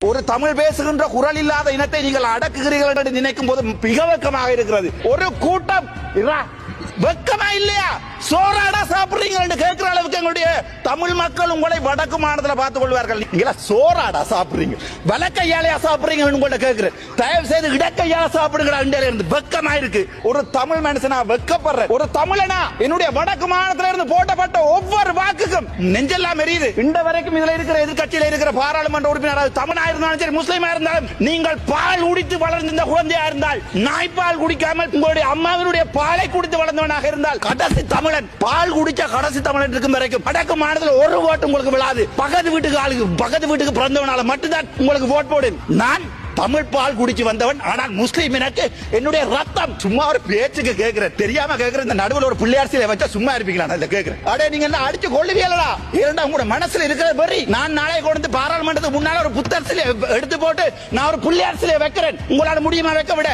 ஒரு தமிழ் பேசுகின்ற குரல் இல்லாத இனத்தை நீங்கள் அடக்குகிறீர்கள் என்று நினைக்கும் போது மிக வெட்கமாக இருக்கிறது. ஒரு கூட்டம் வெக்கமா இல்லையா? சோறாடா சாப்பிடுறீங்க என்று கேட்கிற அளவுக்கு எங்களுடைய தமிழ் மக்கள் உங்களை வடக்கு மாநிலத்தில் பார்த்துக் கொள்வார்கள். நீங்களா சோறாடா சாப்பிடுறீங்க, வலக்கையாலையா சாப்பிடுறீங்க உங்கள்ட்ட கேட்கிறேன். தயவு செய்து இடக்கையால சாப்பிடுங்கடா. இருந்து வெக்கமா இருக்கு. ஒரு தமிழ் மனுஷனா வெக்கப்படுற ஒரு தமிழனா என்னுடைய வடக்கு மாநிலத்தில் இருந்து போட்டப்பட்ட ஒவ்வொரு வாக்குக்கும் நெஞ்செல்லாம் எரியுது. இந்த வரைக்கும் இதுல இருக்கிற எதிர்கட்சியில இருக்கிற பாராளுமன்ற உறுப்பினர் தமிழா இருந்தாலும் சரி, முஸ்லீமா இருந்தாலும், நீங்கள் பால் குடித்து வளர்ந்த குழந்தையா இருந்தால், நாய்ப்பால் குடிக்காமல் உங்களுடைய அம்மாவினுடைய பாலை குடித்து வளர்ந்தவனாக இருந்தால், கடைசி தமிழன் பால் குடிச்ச கடைசி தமிழன் இருக்கும் வரைக்கும் வடக்கு மாநிலத்தில் ஒரு ஓட்டு உங்களுக்கு விழாது. பக்கத்து வீட்டுக்கு பிறந்தவனால மட்டும்தான் உங்களுக்கு ஓட் போடு. நான் தமிழ் பால் குடிச்சு வந்தவன். ஆனால் முஸ்லீம் எனக்கு என்னுடைய ரத்தம். சும்மா ஒரு பேச்சுக்கு கேட்கிறேன், தெரியாம கேட்கிறேன். இந்த நடுவில் ஒரு பிள்ளையார் சிலை வச்சா சும்மா இருப்பீங்களா? கேட்கிறேன். அடே நீங்க என்ன அடிச்சு கொள்ளுவீங்களா? இரண்டா உங்களோட மனசுல இருக்கிற பரி நான் நாளை கொண்டு பாராளுமன்றத்துக்கு முன்னால ஒரு புத்தர் சிலை எடுத்து போட்டு நான் ஒரு பிள்ளையார் சிலை வைக்கிறேன். உங்களால முடியுமா வைக்க விட?